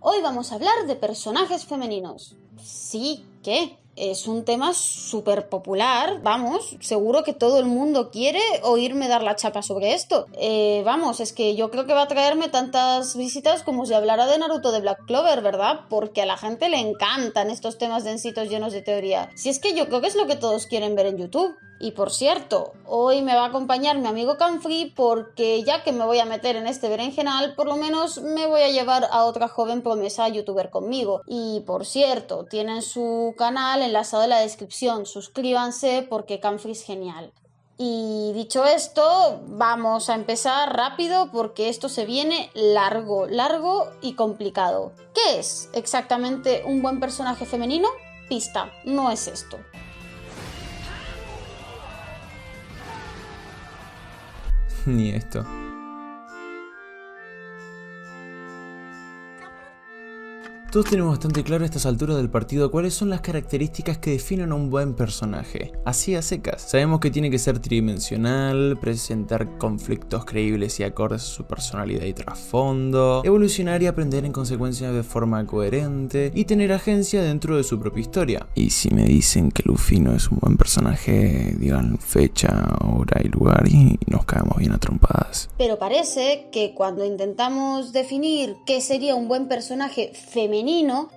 Hoy vamos a hablar de personajes femeninos. Sí, ¿qué? Es un tema súper popular, vamos, seguro que todo el mundo quiere oírme dar la chapa sobre esto. Vamos, es que yo creo que va a traerme tantas visitas como si hablara de Naruto de Black Clover, ¿verdad? Porque a la gente le encantan estos temas densitos llenos de teoría. Si es que yo creo que es lo que todos quieren ver en YouTube. Y por cierto, hoy me va a acompañar mi amigo Canfree porque ya que me voy a meter en este berenjenal, por lo menos me voy a llevar a otra joven promesa youtuber conmigo. Y por cierto, tienen su canal enlazado en la descripción, suscríbanse porque Canfree es genial. Y dicho esto, vamos a empezar rápido porque esto se viene largo y complicado. ¿Qué es exactamente un buen personaje femenino? Pista, no es esto. Ni esto. Todos tenemos bastante claro a estas alturas del partido cuáles son las características que definen a un buen personaje, así a secas. Sabemos que tiene que ser tridimensional, presentar conflictos creíbles y acordes a su personalidad y trasfondo, evolucionar y aprender en consecuencia de forma coherente, y tener agencia dentro de su propia historia. Y si me dicen que Luffy no es un buen personaje, digan fecha, hora y lugar y nos caemos bien a trompadas. Pero parece que cuando intentamos definir qué sería un buen personaje femenino,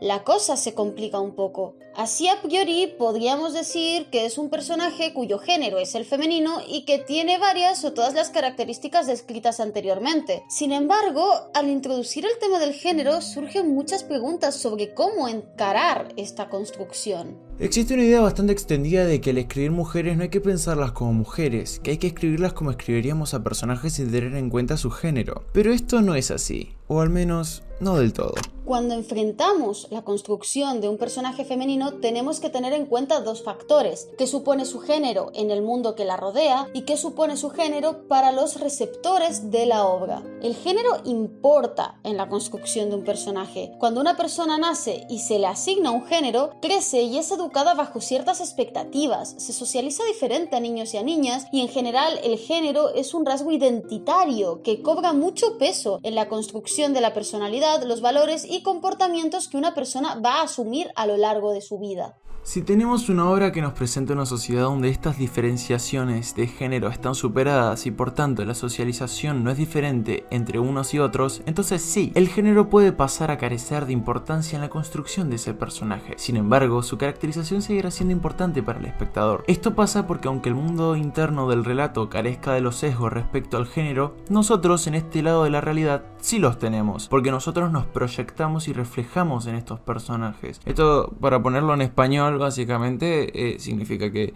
la cosa se complica un poco. Así a priori podríamos decir que es un personaje cuyo género es el femenino y que tiene varias o todas las características descritas anteriormente. Sin embargo, al introducir el tema del género surgen muchas preguntas sobre cómo encarar esta construcción. Existe una idea bastante extendida de que al escribir mujeres no hay que pensarlas como mujeres, que hay que escribirlas como escribiríamos a personajes sin tener en cuenta su género. Pero esto no es así, o al menos no del todo. Cuando enfrentamos la construcción de un personaje femenino tenemos que tener en cuenta dos factores: qué supone su género en el mundo que la rodea y qué supone su género para los receptores de la obra. El género importa en la construcción de un personaje. Cuando una persona nace y se le asigna un género, crece y es educada bajo ciertas expectativas, se socializa diferente a niños y a niñas y en general el género es un rasgo identitario que cobra mucho peso en la construcción de la personalidad, los valores y comportamientos que una persona va a asumir a lo largo de su vida. Si tenemos una obra que nos presenta una sociedad donde estas diferenciaciones de género están superadas y por tanto la socialización no es diferente entre unos y otros, entonces sí, el género puede pasar a carecer de importancia en la construcción de ese personaje. Sin embargo, su caracterización seguirá siendo importante para el espectador. Esto pasa porque aunque el mundo interno del relato carezca de los sesgos respecto al género, nosotros en este lado de la realidad sí los tenemos, porque nosotros nos proyectamos y reflejamos en estos personajes. Esto, para ponerlo en español, básicamente significa que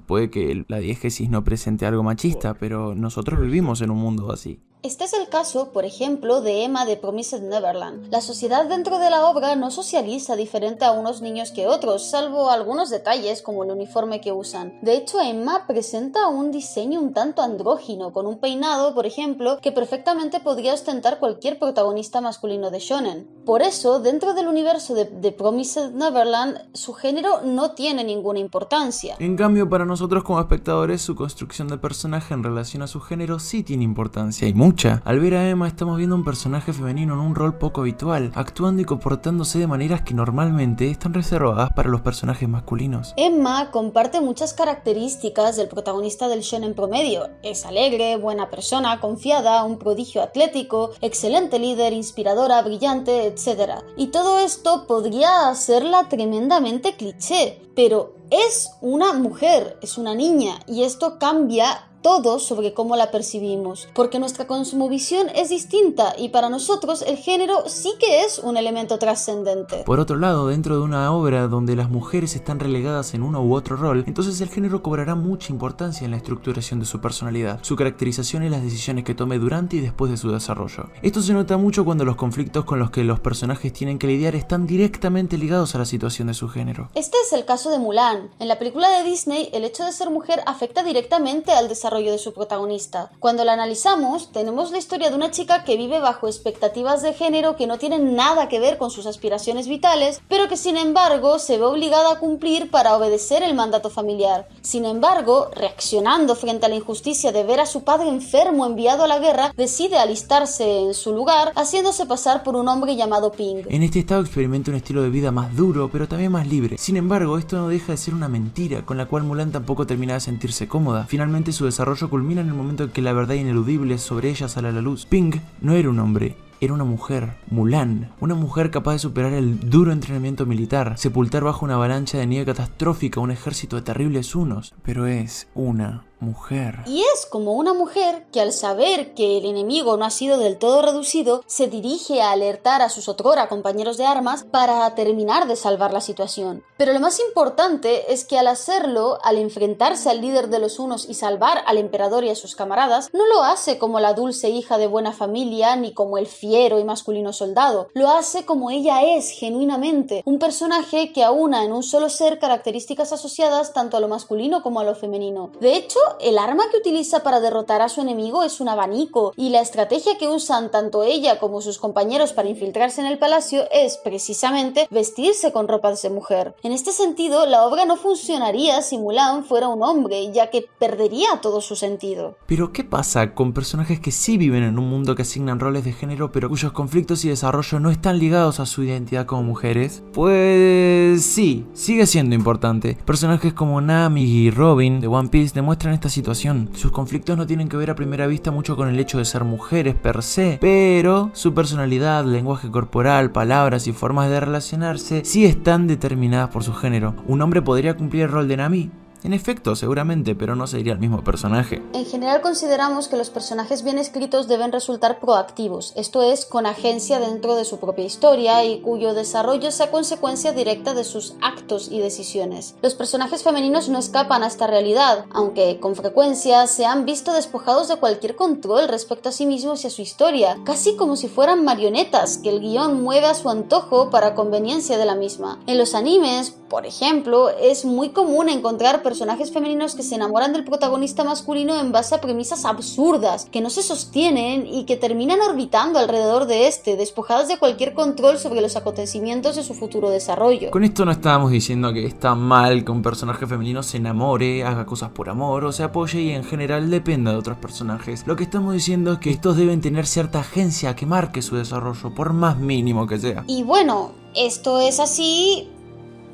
puede que la diégesis no presente algo machista, pero nosotros vivimos en un mundo así. Este es el caso, por ejemplo, de Emma de Promised Neverland. La sociedad dentro de la obra no socializa diferente a unos niños que otros, salvo algunos detalles como el uniforme que usan. De hecho, Emma presenta un diseño un tanto andrógino, con un peinado, por ejemplo, que perfectamente podría ostentar cualquier protagonista masculino de shonen. Por eso, dentro del universo de Promised Neverland, su género no tiene ninguna importancia. En cambio, para nosotros como espectadores, su construcción de personaje en relación a su género sí tiene importancia, y mucha. Al ver a Emma estamos viendo un personaje femenino en un rol poco habitual, actuando y comportándose de maneras que normalmente están reservadas para los personajes masculinos. Emma comparte muchas características del protagonista del shonen promedio. Es alegre, buena persona, confiada, un prodigio atlético, excelente líder, inspiradora, brillante, etc. Y todo esto podría hacerla tremendamente cliché, pero es una mujer, es una niña, y esto cambia todo sobre cómo la percibimos, porque nuestra cosmovisión es distinta y para nosotros el género sí que es un elemento trascendente. Por otro lado, dentro de una obra donde las mujeres están relegadas en uno u otro rol, entonces el género cobrará mucha importancia en la estructuración de su personalidad, su caracterización y las decisiones que tome durante y después de su desarrollo. Esto se nota mucho cuando los conflictos con los que los personajes tienen que lidiar están directamente ligados a la situación de su género. Este es el caso de Mulan. En la película de Disney, el hecho de ser mujer afecta directamente al desarrollo desarrollo de su protagonista. Cuando la analizamos, tenemos la historia de una chica que vive bajo expectativas de género que no tienen nada que ver con sus aspiraciones vitales, pero que sin embargo se ve obligada a cumplir para obedecer el mandato familiar. Sin embargo, reaccionando frente a la injusticia de ver a su padre enfermo enviado a la guerra, decide alistarse en su lugar, haciéndose pasar por un hombre llamado Ping. En este estado experimenta un estilo de vida más duro, pero también más libre. Sin embargo, esto no deja de ser una mentira, con la cual Mulan tampoco termina de sentirse cómoda. Finalmente su desarrollo culmina en el momento en que la verdad ineludible sobre ella sale a la luz. Ping no era un hombre, era una mujer, Mulan, una mujer capaz de superar el duro entrenamiento militar, sepultar bajo una avalancha de nieve catastrófica un ejército de terribles hunos, pero es una mujer. Y es como una mujer que al saber que el enemigo no ha sido del todo reducido, se dirige a alertar a sus otrora compañeros de armas para terminar de salvar la situación. Pero lo más importante es que al hacerlo, al enfrentarse al líder de los hunos y salvar al emperador y a sus camaradas, no lo hace como la dulce hija de buena familia ni como el fiero y masculino soldado, lo hace como ella es genuinamente, un personaje que aúna en un solo ser características asociadas tanto a lo masculino como a lo femenino. De hecho, el arma que utiliza para derrotar a su enemigo es un abanico, y la estrategia que usan tanto ella como sus compañeros para infiltrarse en el palacio es precisamente vestirse con ropas de mujer. En este sentido, la obra no funcionaría si Mulan fuera un hombre, ya que perdería todo su sentido. Pero ¿qué pasa con personajes que sí viven en un mundo que asignan roles de género, pero cuyos conflictos y desarrollo no están ligados a su identidad como mujeres? Pues sí, sigue siendo importante. Personajes como Nami y Robin de One Piece demuestran esta situación. Sus conflictos no tienen que ver a primera vista mucho con el hecho de ser mujeres per se, pero su personalidad, lenguaje corporal, palabras y formas de relacionarse sí están determinadas por su género. ¿Un hombre podría cumplir el rol de Nami? En efecto, seguramente, pero no sería el mismo personaje. En general consideramos que los personajes bien escritos deben resultar proactivos, esto es, con agencia dentro de su propia historia y cuyo desarrollo sea consecuencia directa de sus actos y decisiones. Los personajes femeninos no escapan a esta realidad, aunque con frecuencia se han visto despojados de cualquier control respecto a sí mismos y a su historia, casi como si fueran marionetas que el guión mueve a su antojo para conveniencia de la misma. En los animes, por ejemplo, es muy común encontrar personajes femeninos que se enamoran del protagonista masculino en base a premisas absurdas, que no se sostienen y que terminan orbitando alrededor de este, despojadas de cualquier control sobre los acontecimientos de su futuro desarrollo. Con esto no estábamos diciendo que está mal que un personaje femenino se enamore, haga cosas por amor o se apoye y en general dependa de otros personajes. Lo que estamos diciendo es que estos deben tener cierta agencia que marque su desarrollo, por más mínimo que sea. Y bueno, esto es así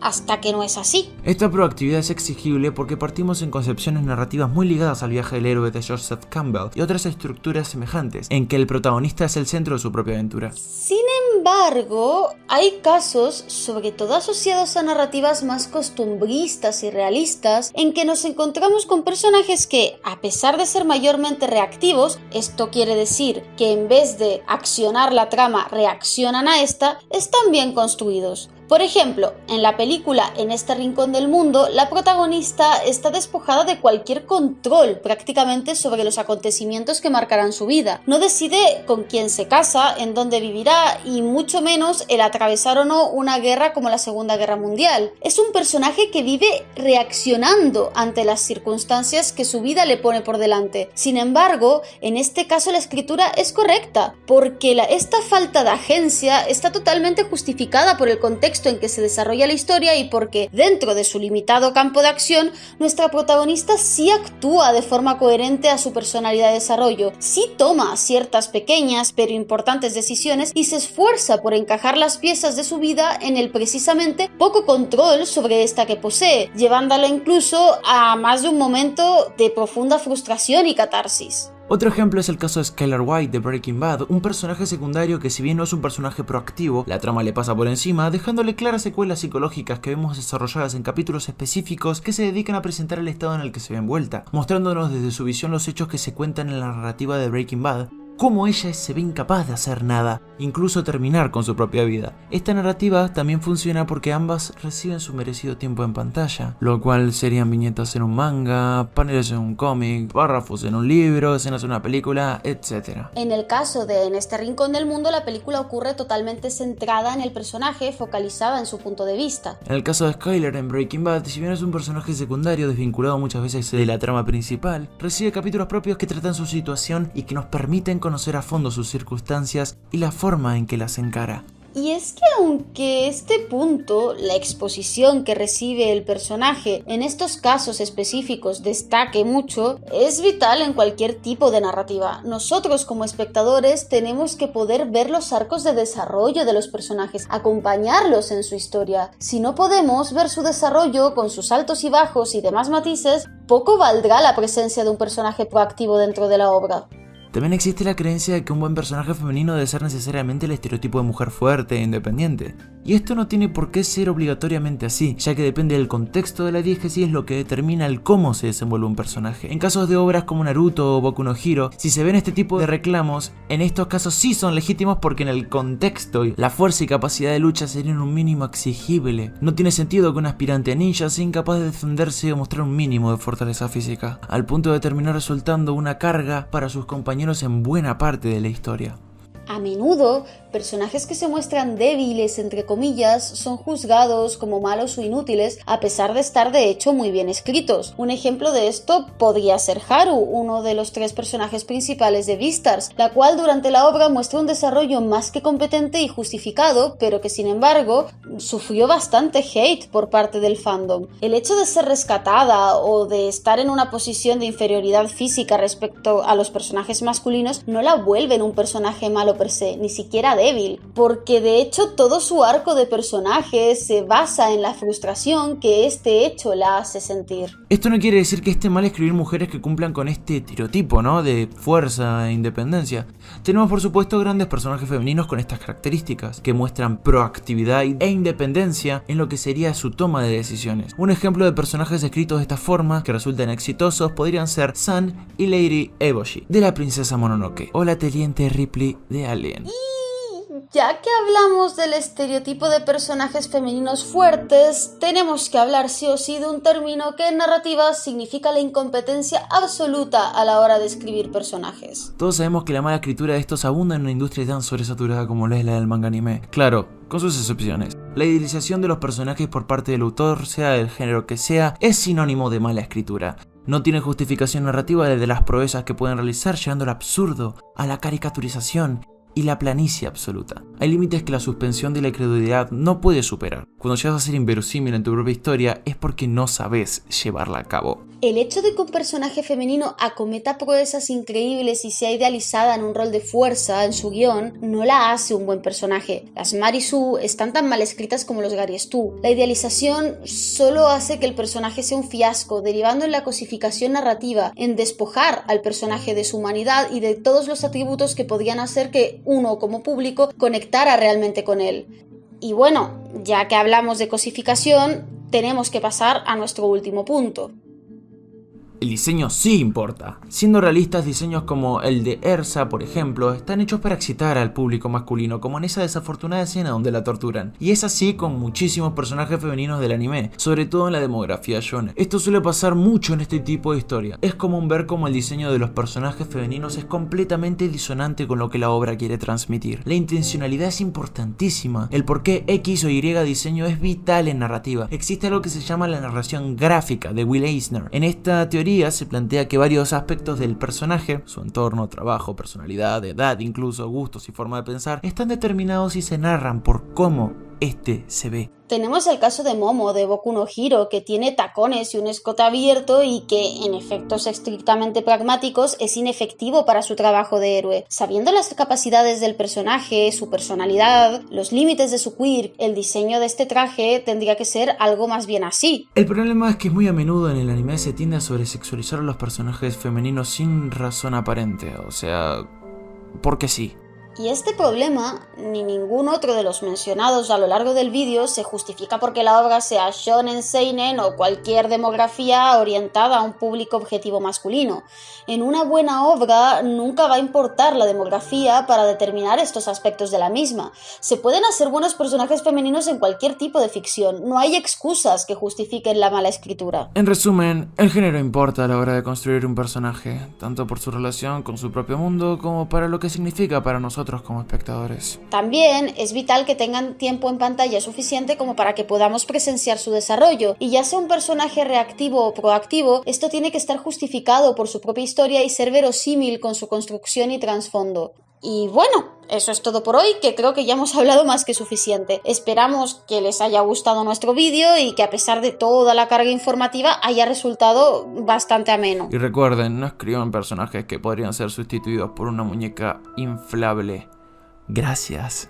hasta que no es así. Esta proactividad es exigible porque partimos en concepciones narrativas muy ligadas al viaje del héroe de Joseph Campbell y otras estructuras semejantes, en que el protagonista es el centro de su propia aventura. Sin embargo, hay casos, sobre todo asociados a narrativas más costumbristas y realistas, en que nos encontramos con personajes que, a pesar de ser mayormente reactivos, esto quiere decir que en vez de accionar la trama reaccionan a esta, están bien construidos. Por ejemplo, en la película En este rincón del mundo, la protagonista está despojada de cualquier control prácticamente sobre los acontecimientos que marcarán su vida. No decide con quién se casa, en dónde vivirá y mucho menos el atravesar o no una guerra como la Segunda Guerra Mundial. Es un personaje que vive reaccionando ante las circunstancias que su vida le pone por delante. Sin embargo, en este caso la escritura es correcta, porque esta falta de agencia está totalmente justificada por el contexto en que se desarrolla la historia y porque, dentro de su limitado campo de acción, nuestra protagonista sí actúa de forma coherente a su personalidad de desarrollo, sí toma ciertas pequeñas pero importantes decisiones y se esfuerza por encajar las piezas de su vida en el precisamente poco control sobre esta que posee, llevándola incluso a más de un momento de profunda frustración y catarsis. Otro ejemplo es el caso de Skylar White de Breaking Bad, un personaje secundario que si bien no es un personaje proactivo, la trama le pasa por encima, dejándole claras secuelas psicológicas que vemos desarrolladas en capítulos específicos que se dedican a presentar el estado en el que se ve envuelta, mostrándonos desde su visión los hechos que se cuentan en la narrativa de Breaking Bad. cómo ella se ve incapaz de hacer nada, incluso terminar con su propia vida. Esta narrativa también funciona porque ambas reciben su merecido tiempo en pantalla, lo cual serían viñetas en un manga, paneles en un cómic, párrafos en un libro, escenas en una película, etc. En el caso de En este rincón del mundo, la película ocurre totalmente centrada en el personaje, focalizada en su punto de vista. En el caso de Skyler en Breaking Bad, si bien es un personaje secundario desvinculado muchas veces de la trama principal, recibe capítulos propios que tratan su situación y que nos permiten conocer a fondo sus circunstancias y la forma en que las encara. Y es que aunque este punto, la exposición que recibe el personaje en estos casos específicos destaque mucho, es vital en cualquier tipo de narrativa. Nosotros como espectadores tenemos que poder ver los arcos de desarrollo de los personajes, acompañarlos en su historia. Si no podemos ver su desarrollo con sus altos y bajos y demás matices, poco valdrá la presencia de un personaje proactivo dentro de la obra. También existe la creencia de que un buen personaje femenino debe ser necesariamente el estereotipo de mujer fuerte e independiente. Y esto no tiene por qué ser obligatoriamente así, ya que depende del contexto de la diégesis lo que determina el cómo se desenvuelve un personaje. En casos de obras como Naruto o Boku no Hero, si se ven este tipo de reclamos, en estos casos sí son legítimos porque en el contexto la fuerza y capacidad de lucha serían un mínimo exigible. No tiene sentido que un aspirante a ninja sea incapaz de defenderse o mostrar un mínimo de fortaleza física, al punto de terminar resultando una carga para sus compañeros en buena parte de la historia. A menudo, personajes que se muestran débiles, entre comillas, son juzgados como malos o inútiles, a pesar de estar de hecho muy bien escritos. Un ejemplo de esto podría ser Haru, uno de los 3 personajes principales de Beastars, la cual durante la obra muestra un desarrollo más que competente y justificado, pero que sin embargo sufrió bastante hate por parte del fandom. El hecho de ser rescatada o de estar en una posición de inferioridad física respecto a los personajes masculinos no la vuelven un personaje malo per se, ni siquiera débil, porque de hecho todo su arco de personaje se basa en la frustración que este hecho la hace sentir. Esto no quiere decir que esté mal escribir mujeres que cumplan con este estereotipo, ¿no?, de fuerza e independencia. Tenemos por supuesto grandes personajes femeninos con estas características, que muestran proactividad e independencia en lo que sería su toma de decisiones. Un ejemplo de personajes escritos de esta forma, que resultan exitosos, podrían ser San y Lady Eboshi, de la princesa Mononoke, o la teniente Ripley de Alien. Ya que hablamos del estereotipo de personajes femeninos fuertes, tenemos que hablar sí o sí de un término que en narrativa significa la incompetencia absoluta a la hora de escribir personajes. Todos sabemos que la mala escritura de estos abunda en una industria tan sobresaturada como lo es la del manga anime. Claro, con sus excepciones. La idealización de los personajes por parte del autor, sea del género que sea, es sinónimo de mala escritura. No tiene justificación narrativa de las proezas que pueden realizar, llegando al absurdo, a la caricaturización y la planicie absoluta. Hay límites que la suspensión de la incredulidad no puede superar. Cuando llegas a ser inverosímil en tu propia historia es porque no sabes llevarla a cabo. El hecho de que un personaje femenino acometa proezas increíbles y sea idealizada en un rol de fuerza en su guión no la hace un buen personaje. Las Mary Sue están tan mal escritas como los Gary Stu. La idealización solo hace que el personaje sea un fiasco, derivando en la cosificación narrativa, en despojar al personaje de su humanidad y de todos los atributos que podían hacer que uno como público conectara realmente con él. Y bueno, ya que hablamos de cosificación, tenemos que pasar a nuestro último punto. El diseño sí importa. Siendo realistas, diseños como el de Ersa, por ejemplo, están hechos para excitar al público masculino, como en esa desafortunada escena donde la torturan. Y es así con muchísimos personajes femeninos del anime, sobre todo en la demografía shonen. Esto suele pasar mucho en este tipo de historia. Es común ver cómo el diseño de los personajes femeninos es completamente disonante con lo que la obra quiere transmitir. La intencionalidad es importantísima. El por qué X o Y diseño es vital en narrativa. Existe algo que se llama la narración gráfica de Will Eisner. En esta teoría se plantea que varios aspectos del personaje, su entorno, trabajo, personalidad, edad, incluso gustos y forma de pensar, están determinados y se narran por cómo este se ve. Tenemos el caso de Momo de Boku no Hero, que tiene tacones y un escote abierto y que, en efectos estrictamente pragmáticos, es inefectivo para su trabajo de héroe. Sabiendo las capacidades del personaje, su personalidad, los límites de su quirk, el diseño de este traje tendría que ser algo más bien así. El problema es que muy a menudo en el anime se tiende a sobresexualizar a los personajes femeninos sin razón aparente, o sea, porque sí. Y este problema, ni ningún otro de los mencionados a lo largo del vídeo, se justifica porque la obra sea shonen, seinen o cualquier demografía orientada a un público objetivo masculino. En una buena obra nunca va a importar la demografía para determinar estos aspectos de la misma. Se pueden hacer buenos personajes femeninos en cualquier tipo de ficción, no hay excusas que justifiquen la mala escritura. En resumen, el género importa a la hora de construir un personaje, tanto por su relación con su propio mundo como para lo que significa para nosotros como espectadores. También es vital que tengan tiempo en pantalla suficiente como para que podamos presenciar su desarrollo, y ya sea un personaje reactivo o proactivo, esto tiene que estar justificado por su propia historia y ser verosímil con su construcción y trasfondo. Y bueno, eso es todo por hoy, que creo que ya hemos hablado más que suficiente. Esperamos que les haya gustado nuestro vídeo y que a pesar de toda la carga informativa haya resultado bastante ameno. Y recuerden, no escriban personajes que podrían ser sustituidos por una muñeca inflable. Gracias.